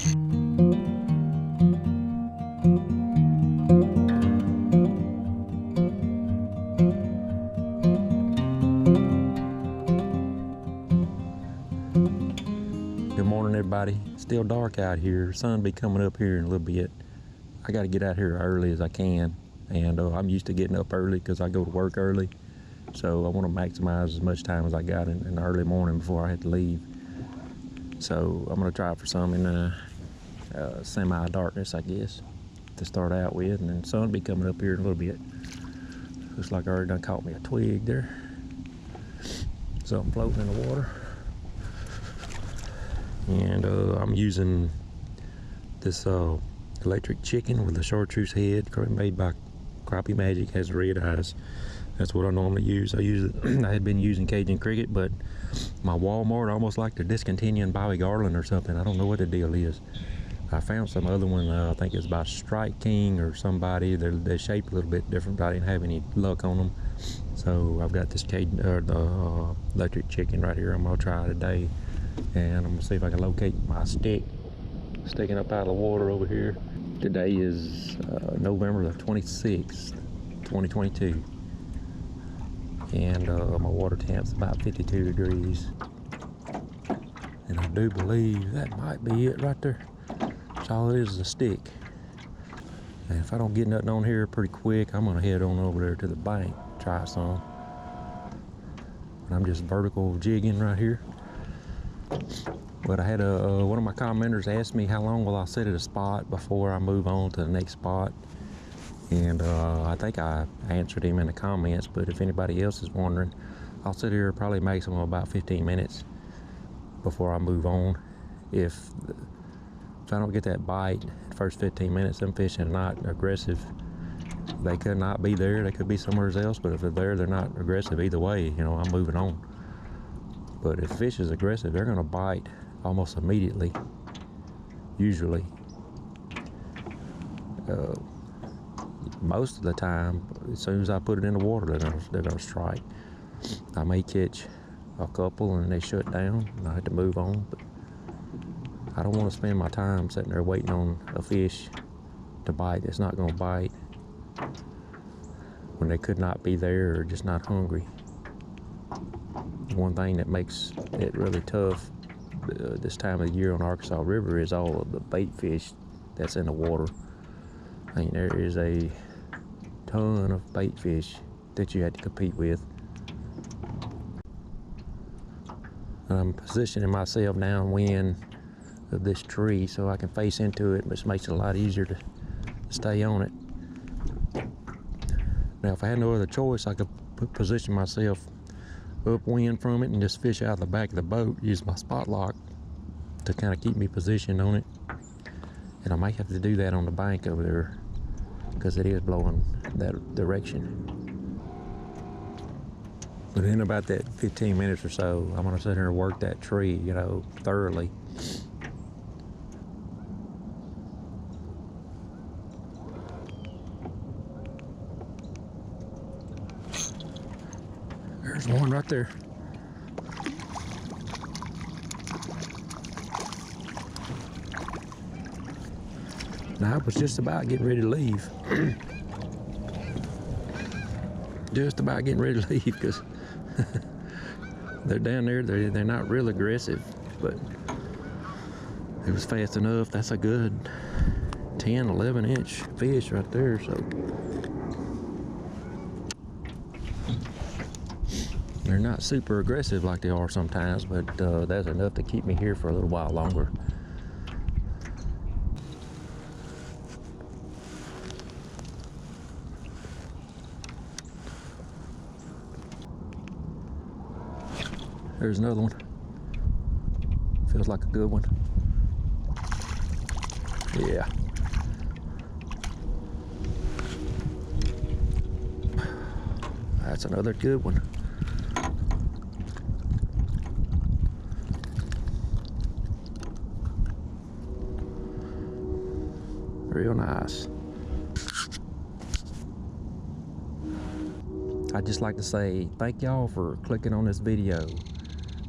Good morning, everybody. Still dark out here. Sun be coming up here in a little bit. I got to get out here early as I can, and I'm used to getting up early because I go to work early. So I want to maximize as much time as I got in the early morning before I have to leave. So I'm going to try for some in semi-darkness, I guess, to start out with, and then sun be coming up here in a little bit. Looks like I already done caught me a twig there. Something floating in the water. And I'm using this electric chicken with a chartreuse head, made by Crappie Magic, has red eyes. That's what I normally use. I had been using Cajun Cricket, but my Walmart almost like they're discontinuing Bobby Garland or something. I don't know what the deal is. I found some other one, I think it's by Strike King or somebody. They're shaped a little bit different, but I didn't have any luck on them. So I've got this the electric chicken right here. I'm gonna try today, and I'm gonna see if I can locate my stick sticking up out of the water over here. Today is November the 26th, 2022. And my water temp's about 52 degrees. And I do believe that might be it right there. That's all it is a stick. And if I don't get nothing on here pretty quick, I'm gonna head on over there to the bank, try some. And I'm just vertical jigging right here. But I had one of my commenters ask me how long will I sit at a spot before I move on to the next spot. And I think I answered him in the comments, but if anybody else is wondering, I'll sit here probably maximum about 15 minutes before I move on. If I don't get that bite, the first 15 minutes, them fish are not aggressive. They could not be there, they could be somewhere else, but if they're there, they're not aggressive either way, you know, I'm moving on. But if fish is aggressive, they're gonna bite almost immediately, usually. Most of the time, as soon as I put it in the water, they're gonna strike. I may catch a couple and they shut down and I have to move on, but I don't want to spend my time sitting there waiting on a fish to bite that's not gonna bite when they could not be there or just not hungry. One thing that makes it really tough this time of the year on the Arkansas River is all of the bait fish that's in the water. I mean, there is a ton of bait fish that you had to compete with. I'm positioning myself downwind of this tree so I can face into it, which makes it a lot easier to stay on it. Now, if I had no other choice, I could position myself upwind from it and just fish out the back of the boat, use my spot lock to kind of keep me positioned on it. And I might have to do that on the bank over there because it is blowing that direction. But in about that 15 minutes or so, I'm gonna sit here and work that tree, you know, thoroughly. There's one right there. Now, I was just about getting ready to leave. Just about getting ready to leave because they're down there. They're not real aggressive, but it was fast enough. That's a good 10, 11 inch fish right there. So they're not super aggressive like they are sometimes, but that's enough to keep me here for a little while longer. There's another one. Feels like a good one. Yeah. That's another good one. Real nice. I'd just like to say thank y'all for clicking on this video.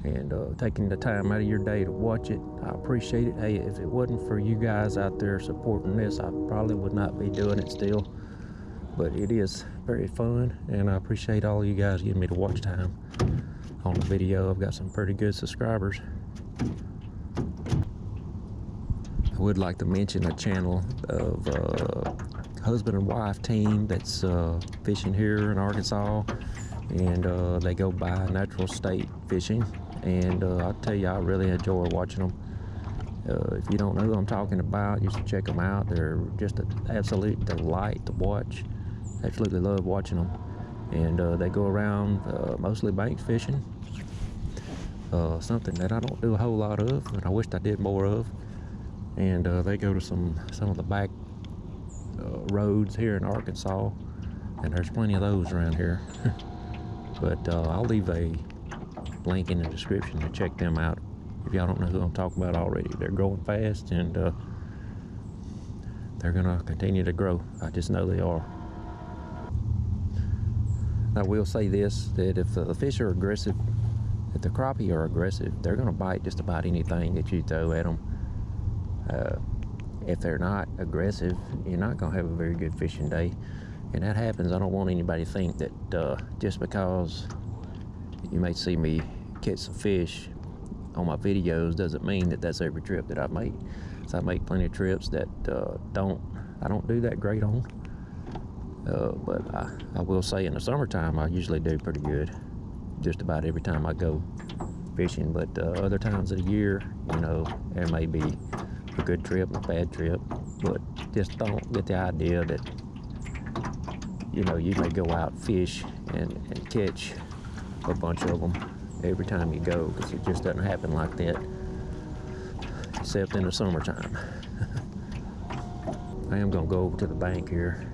and taking the time out of your day to watch it. I appreciate it. Hey, if it wasn't for you guys out there supporting this, I probably would not be doing it still. But it is very fun, and I appreciate all of you guys giving me the watch time on the video. I've got some pretty good subscribers. I would like to mention a channel of husband and wife team that's fishing here in Arkansas, and they go by natural state fishing, and I'll tell you, I really enjoy watching them. If you don't know who I'm talking about, you should check them out. They're just an absolute delight to watch. Absolutely love watching them. And they go around mostly bank fishing, something that I don't do a whole lot of, and I wished I did more of. And they go to some of the back roads here in Arkansas, and there's plenty of those around here. But I'll leave a link in the description to check them out if y'all don't know who I'm talking about already. They're growing fast, and they're gonna continue to grow. I just know they are. I will say this, that if the fish are aggressive, if the crappie are aggressive, they're gonna bite just about anything that you throw at them. If they're not aggressive, you're not gonna have a very good fishing day. And that happens. I don't want anybody to think that just because you may see me catch some fish on my videos doesn't mean that that's every trip that I make. So I make plenty of trips that I don't do that great on. But I will say in the summertime I usually do pretty good, just about every time I go fishing. But other times of the year, you know, there may be a good trip and a bad trip. But just don't get the idea that, you know, you may go out fish and catch a bunch of them every time you go, because it just doesn't happen like that, except in the summertime. I am gonna go over to the bank here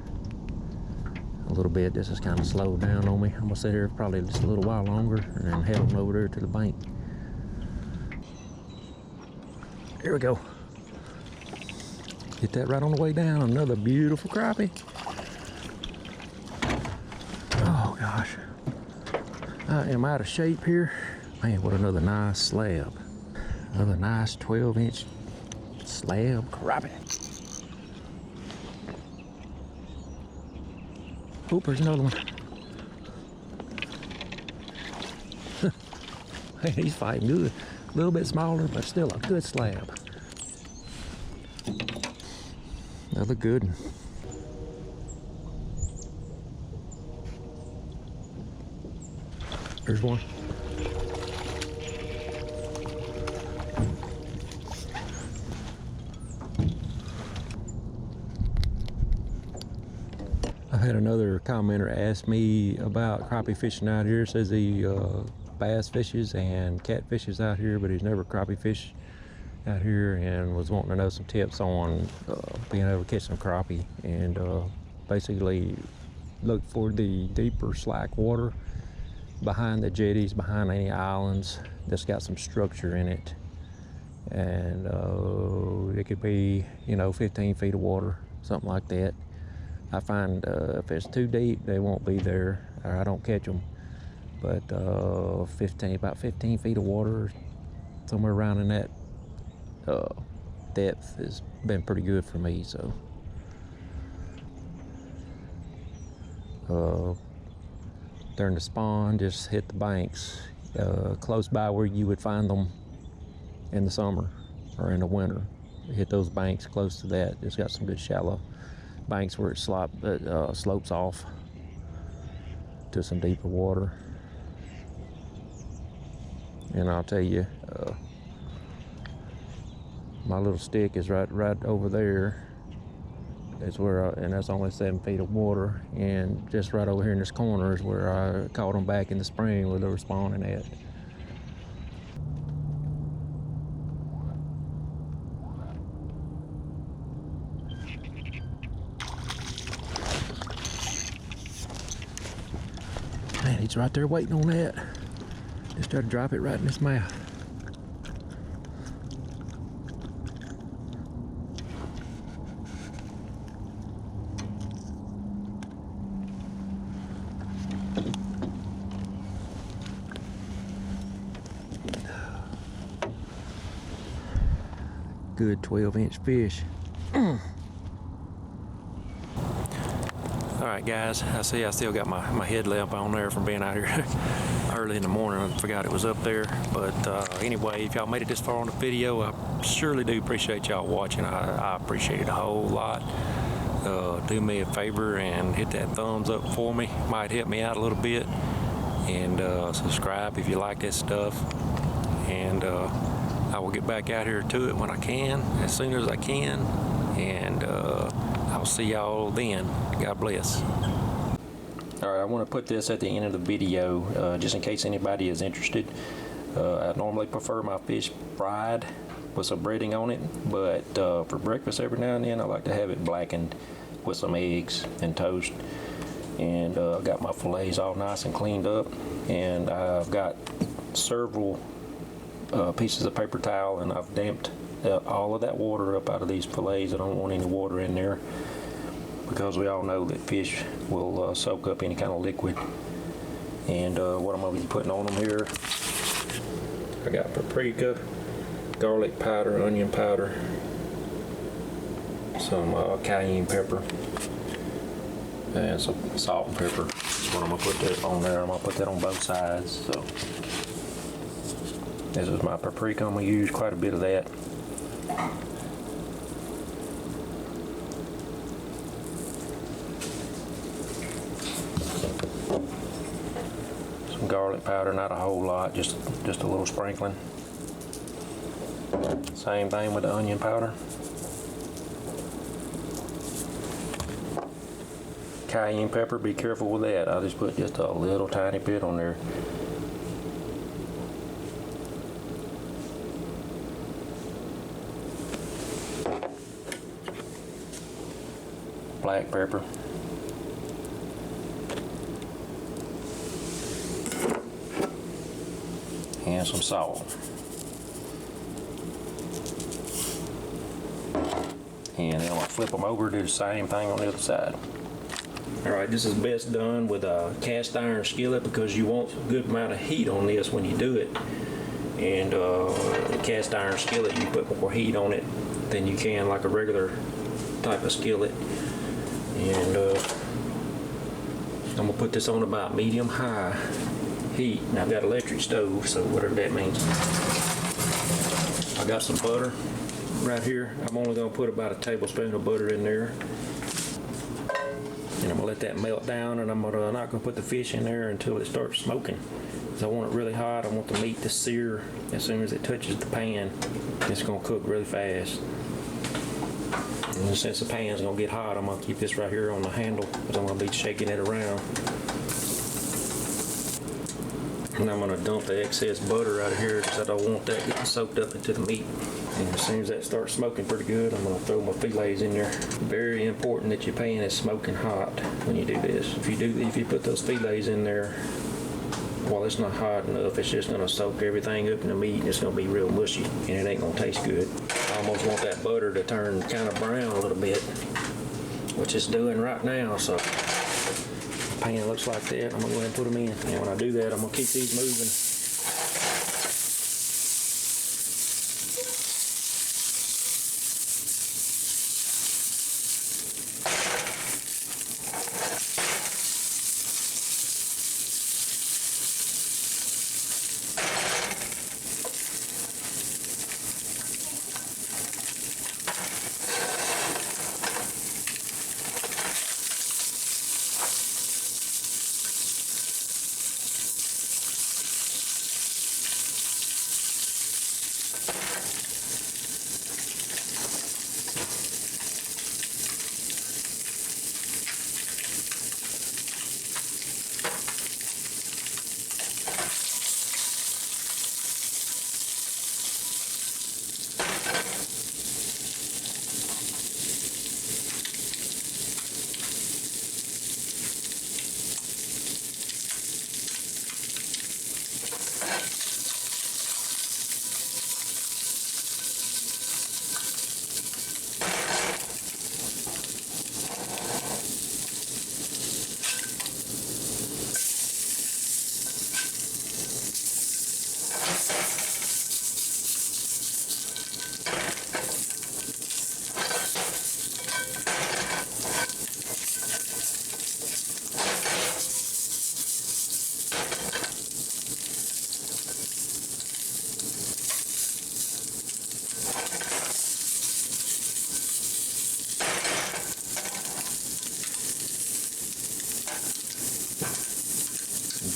a little bit. This is kind of slowed down on me. I'm gonna sit here probably just a little while longer and then head on over there to the bank. Here we go. Get that right on the way down. Another beautiful crappie. Oh gosh, I am out of shape here. Man, what another nice slab. Another nice 12-inch slab crappie. Oh, there's another one. Hey, he's fighting good. A little bit smaller, but still a good slab. Another good one. There's one. I had another commenter ask me about crappie fishing out here. Says he bass fishes and cat fishes out here, but he's never crappie fished out here, and was wanting to know some tips on being able to catch some crappie. And basically look for the deeper slack water behind the jetties, behind any islands that's got some structure in it. And it could be, you know, 15 feet of water, something like that. I find if it's too deep, they won't be there, or I don't catch them. But about 15 feet of water, somewhere around in that depth, has been pretty good for me. So during the spawn, just hit the banks close by where you would find them in the summer or in the winter. Hit those banks close to that. It's got some good shallow banks where it slopes off to some deeper water. And I'll tell you, my little stick is right over there. It's where and that's only 7 feet of water. And just right over here in this corner is where I caught them back in the spring, where they were spawning at. Man, he's right there waiting on that. Just try to drop it right in his mouth. good 12-inch fish. Alright guys, I see I still got my headlamp on there from being out here early in the morning. I forgot it was up there. But anyway, if y'all made it this far on the video, I surely do appreciate y'all watching. I appreciate it a whole lot. Do me a favor and hit that thumbs up for me. Might help me out a little bit. And subscribe if you like this stuff. And I will get back out here to it when I can, as soon as I can. And I'll see y'all then. God bless. Alright, I want to put this at the end of the video, just in case anybody is interested. I normally prefer my fish fried with some breading on it, but for breakfast every now and then I like to have it blackened with some eggs and toast. And I got my fillets all nice and cleaned up, and I've got several pieces of paper towel, and I've damped all of that water up out of these fillets. I don't want any water in there, because we all know that fish will soak up any kind of liquid. And what I'm going to be putting on them here, I got paprika, garlic powder, onion powder, some cayenne pepper, and some salt and pepper. That's what I'm going to put that on there. I'm going to put that on both sides. So this is my paprika. I'm going to use quite a bit of that. Some garlic powder, not a whole lot, just a little sprinkling. Same thing with the onion powder. Cayenne pepper, be careful with that. I just put just a little tiny bit on there. Black pepper. And some salt. And then I'm going to flip them over, do the same thing on the other side. Alright, this is best done with a cast iron skillet, because you want a good amount of heat on this when you do it. And the cast iron skillet, you put more heat on it than you can like a regular type of skillet. And I'm going to put this on about medium-high heat. Now I've got an electric stove, so whatever that means. I got some butter right here. I'm only going to put about a tablespoon of butter in there. And I'm going to let that melt down, and I'm not going to put the fish in there until it starts smoking. Because I want it really hot. I want the meat to sear as soon as it touches the pan. It's going to cook really fast. And since the pan's going to get hot, I'm going to keep this right here on the handle, because I'm going to be shaking it around. And I'm going to dump the excess butter out of here, because I don't want that getting soaked up into the meat. And as soon as that starts smoking pretty good, I'm going to throw my fillets in there. Very important that your pan is smoking hot when you do this. If you put those fillets in there while it's not hot enough, it's just going to soak everything up in the meat, and it's going to be real mushy, and it ain't going to taste good. I almost want that butter to turn kind of brown a little bit, which it's doing right now. So the pan looks like that. I'm going to go ahead and put them in. And when I do that, I'm going to keep these moving.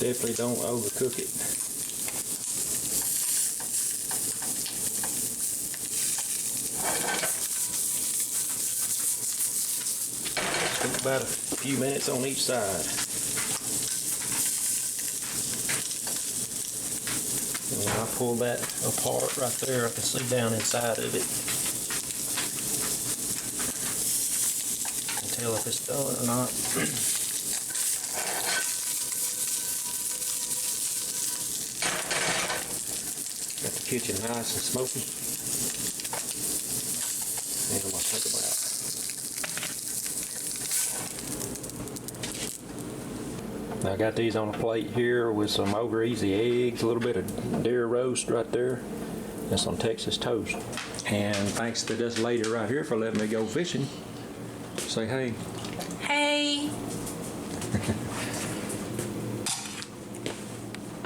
Definitely don't overcook it. Just about a few minutes on each side. And when I pull that apart right there, I can see down inside of it. Tell if it's done or not. Got the kitchen nice and smoky. And I'm gonna take them out. I got these on a plate here with some over easy eggs, a little bit of deer roast right there, and some Texas toast. And thanks to this lady right here for letting me go fishing. Say hey. Hey.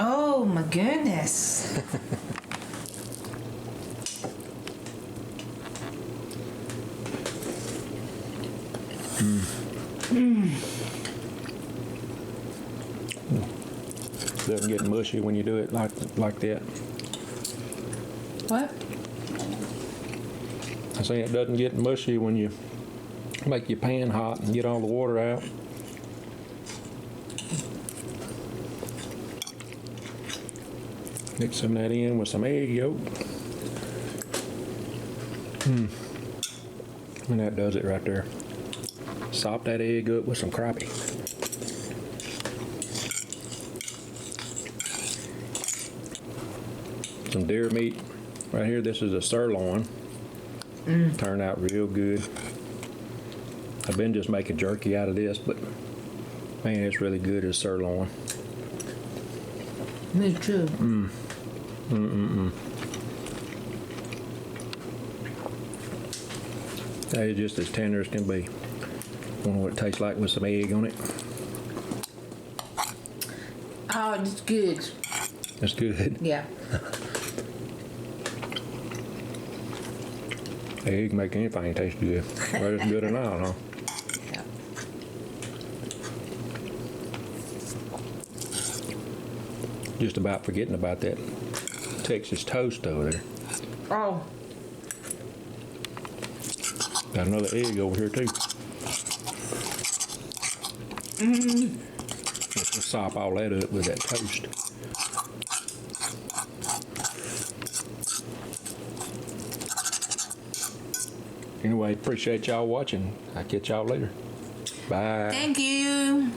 Oh my goodness. Doesn't get mushy when you do it like that. What? I say it doesn't get mushy when you make your pan hot and get all the water out. Mix some of that in with some egg yolk. And that does it right there. Sop that egg up with some crappie. Some deer meat. Right here, this is a sirloin. Turned out real good. I've been just making jerky out of this, but man, it's really good as sirloin. Me too. That is just as tender as can be. Wonder what it tastes like with some egg on it. Oh, it's good. That's good. Yeah. Egg make anything taste good. Whether it's good or not, huh? Yeah. Just about forgetting about that Texas toast over there. Oh. Got another egg over here too. Let's sop all that up with that toast. Anyway, appreciate y'all watching. I'll catch y'all later. Bye. Thank you.